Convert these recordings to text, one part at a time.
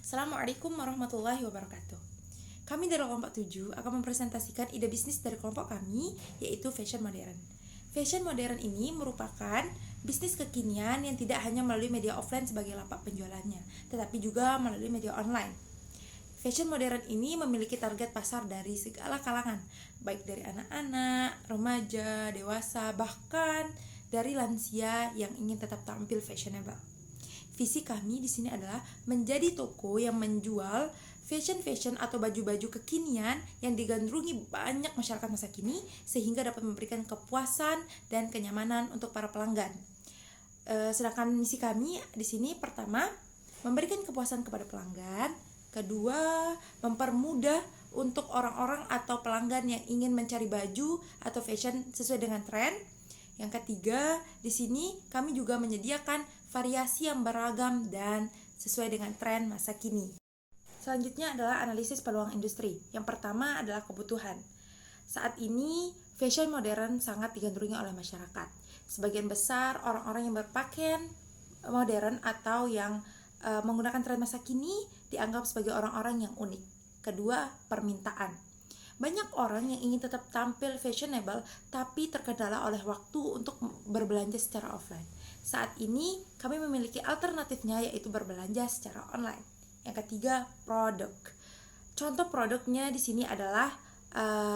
Assalamualaikum warahmatullahi wabarakatuh. Kami dari kelompok 7 akan mempresentasikan ide bisnis dari kelompok kami, yaitu fashion modern. Fashion modern ini merupakan bisnis kekinian yang tidak hanya melalui media offline sebagai lapak penjualannya, tetapi juga melalui media online. Fashion modern ini memiliki target pasar dari segala kalangan, baik dari anak-anak, remaja, dewasa, bahkan dari lansia yang ingin tetap tampil fashionable. Visi kami di sini adalah menjadi toko yang menjual fashion atau baju-baju kekinian yang digandrungi banyak masyarakat masa kini sehingga dapat memberikan kepuasan dan kenyamanan untuk para pelanggan. Sedangkan misi kami di sini pertama, memberikan kepuasan kepada pelanggan. Kedua, mempermudah untuk orang-orang atau pelanggan yang ingin mencari baju atau fashion sesuai dengan tren. Yang ketiga, di sini kami juga menyediakan variasi yang beragam dan sesuai dengan tren masa kini. Selanjutnya adalah analisis peluang industri. Yang pertama adalah kebutuhan. Saat ini, fashion modern sangat digandrungi oleh masyarakat. Sebagian besar orang-orang yang berpakaian modern atau yang menggunakan tren masa kini dianggap sebagai orang-orang yang unik. Kedua, permintaan. Banyak orang yang ingin tetap tampil fashionable tapi terkendala oleh waktu untuk berbelanja secara offline. Saat ini kami memiliki alternatifnya, yaitu berbelanja secara online. Yang ketiga, produk. Contoh produknya di sini adalah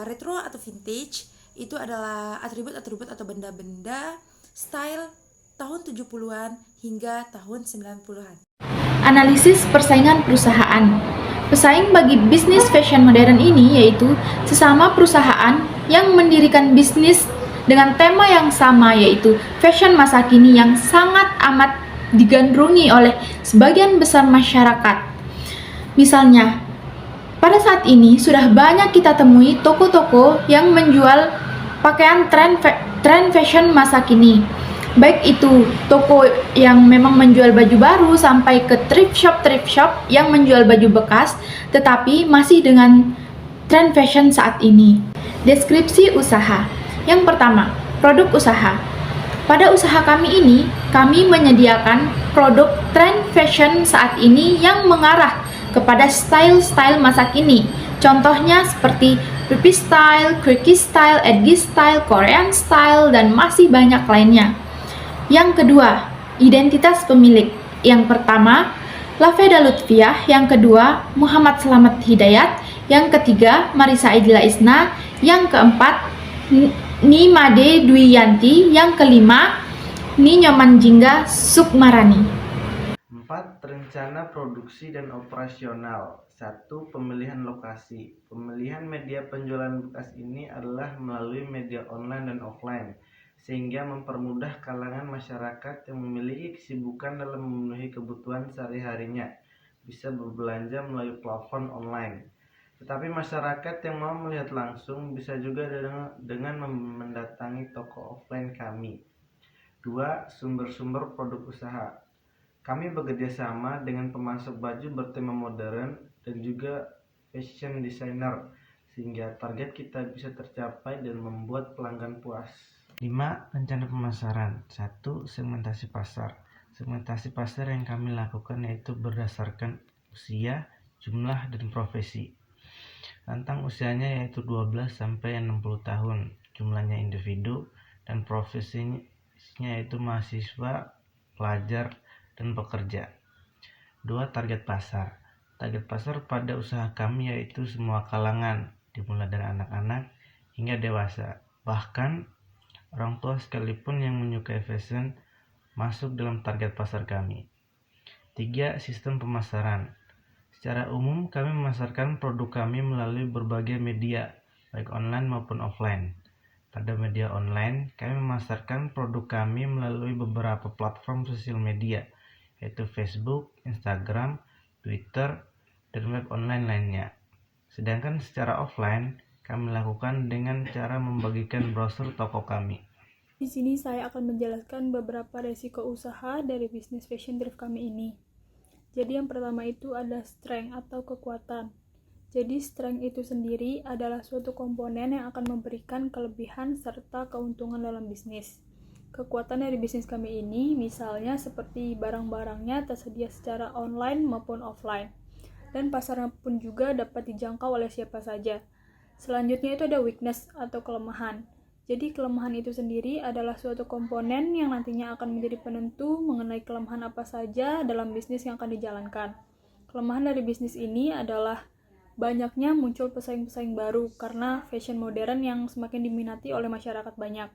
retro atau vintage. Itu adalah atribut-atribut atau benda-benda style tahun 70-an hingga tahun 90-an. Analisis persaingan perusahaan. Pesaing bagi bisnis fashion modern ini yaitu sesama perusahaan yang mendirikan bisnis dengan tema yang sama, yaitu fashion masa kini yang sangat amat digandrungi oleh sebagian besar masyarakat. Misalnya, pada saat ini sudah banyak kita temui toko-toko yang menjual pakaian tren fashion masa kini. Baik itu toko yang memang menjual baju baru sampai ke thrift shop yang menjual baju bekas tetapi masih dengan tren fashion saat ini. Deskripsi usaha. Yang pertama, produk usaha. Pada usaha kami ini, kami menyediakan produk tren fashion saat ini yang mengarah kepada style-style masa kini. Contohnya seperti Pipi style, Quirky style, Edgy style, Korean style, dan masih banyak lainnya. Yang kedua, identitas pemilik. Yang pertama, Lafeda Lutfiah. Yang kedua, Muhammad Slamet Hidayat. Yang ketiga, Marisa Idila Isna. Yang keempat, Nimade Dwiyanti. Yang kelima, Ninyoman Jingga Sukmarani. 4. Rencana produksi dan operasional. 1. Pemilihan lokasi. Pemilihan media penjualan bekas ini adalah melalui media online dan offline, sehingga mempermudah kalangan masyarakat yang memiliki kesibukan dalam memenuhi kebutuhan sehari-harinya bisa berbelanja melalui platform online. Tetapi masyarakat yang mau melihat langsung bisa juga dengan mendatangi toko offline kami. 2. Sumber-sumber produk usaha. Kami bekerja sama dengan pemasok baju bertema modern dan juga fashion designer, sehingga target kita bisa tercapai dan membuat pelanggan puas. 5. Rencana pemasaran. 1. Segmentasi pasar. Segmentasi pasar yang kami lakukan yaitu berdasarkan usia, jumlah, dan profesi. Rentang usianya yaitu 12 sampai 60 tahun, jumlahnya individu, dan profesinya yaitu mahasiswa, pelajar, dan pekerja. 2. Target pasar. Target pasar pada usaha kami yaitu semua kalangan, dimulai dari anak-anak hingga dewasa. Bahkan orang tua sekalipun yang menyukai fashion masuk dalam target pasar kami. 3. Sistem pemasaran. Secara umum kami memasarkan produk kami melalui berbagai media, baik online maupun offline. Pada media online, kami memasarkan produk kami melalui beberapa platform sosial media, yaitu Facebook, Instagram, Twitter, dan web online lainnya. Sedangkan secara offline, kami lakukan dengan cara membagikan brosur toko kami. Di sini saya akan menjelaskan beberapa resiko usaha dari bisnis fashion thrift kami ini. Jadi yang pertama itu ada strength atau kekuatan. Jadi strength itu sendiri adalah suatu komponen yang akan memberikan kelebihan serta keuntungan dalam bisnis. Kekuatan dari bisnis kami ini misalnya seperti barang-barangnya tersedia secara online maupun offline. dan pasarnya pun juga dapat dijangkau oleh siapa saja. Selanjutnya itu ada weakness atau kelemahan. Jadi kelemahan itu sendiri adalah suatu komponen yang nantinya akan menjadi penentu mengenai kelemahan apa saja dalam bisnis yang akan dijalankan. Kelemahan dari bisnis ini adalah banyaknya muncul pesaing-pesaing baru karena fashion modern yang semakin diminati oleh masyarakat banyak.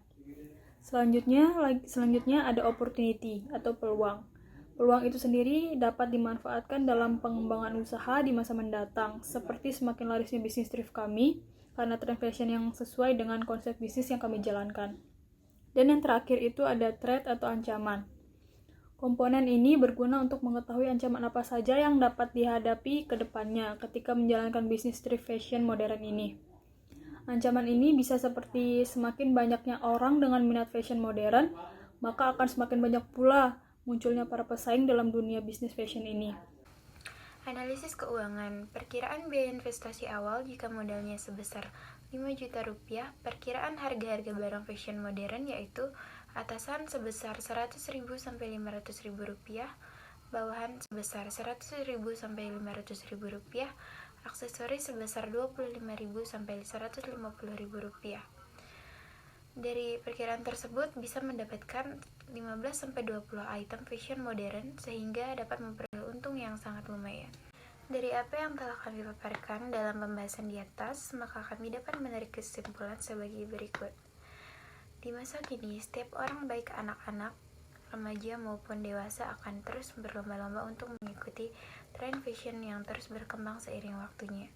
Selanjutnya ada opportunity atau peluang. Peluang itu sendiri dapat dimanfaatkan dalam pengembangan usaha di masa mendatang, seperti semakin larisnya bisnis thrift kami, karena tren fashion yang sesuai dengan konsep bisnis yang kami jalankan. Dan yang terakhir itu ada threat atau ancaman. Komponen ini berguna untuk mengetahui ancaman apa saja yang dapat dihadapi ke depannya ketika menjalankan bisnis thrift fashion modern ini. Ancaman ini bisa seperti semakin banyaknya orang dengan minat fashion modern, maka akan semakin banyak pula munculnya para pesaing dalam dunia bisnis fashion ini. Analisis keuangan, perkiraan biaya investasi awal jika modalnya sebesar 5 juta rupiah, perkiraan harga-harga barang fashion modern yaitu atasan sebesar 100.000 sampai 500.000 rupiah, bawahan sebesar 100.000 sampai 500.000 rupiah, aksesoris sebesar 25.000 sampai 150.000 rupiah. Dari perkiraan tersebut bisa mendapatkan 15 sampai 20 item fashion modern sehingga dapat memperoleh untung yang sangat lumayan. Dari apa yang telah kami paparkan dalam pembahasan di atas, maka kami dapat menarik kesimpulan sebagai berikut. Di masa kini, setiap orang baik anak-anak, remaja maupun dewasa akan terus berlomba-lomba untuk mengikuti tren fashion yang terus berkembang seiring waktunya.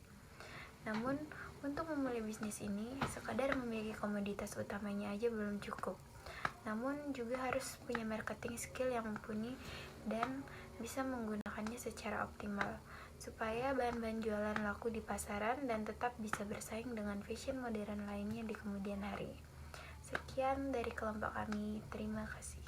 Namun, untuk memulai bisnis ini, sekadar memiliki komoditas utamanya aja belum cukup. Namun, juga harus punya marketing skill yang mumpuni dan bisa menggunakannya secara optimal, supaya bahan-bahan jualan laku di pasaran dan tetap bisa bersaing dengan fashion modern lainnya di kemudian hari. Sekian dari kelompok kami, terima kasih.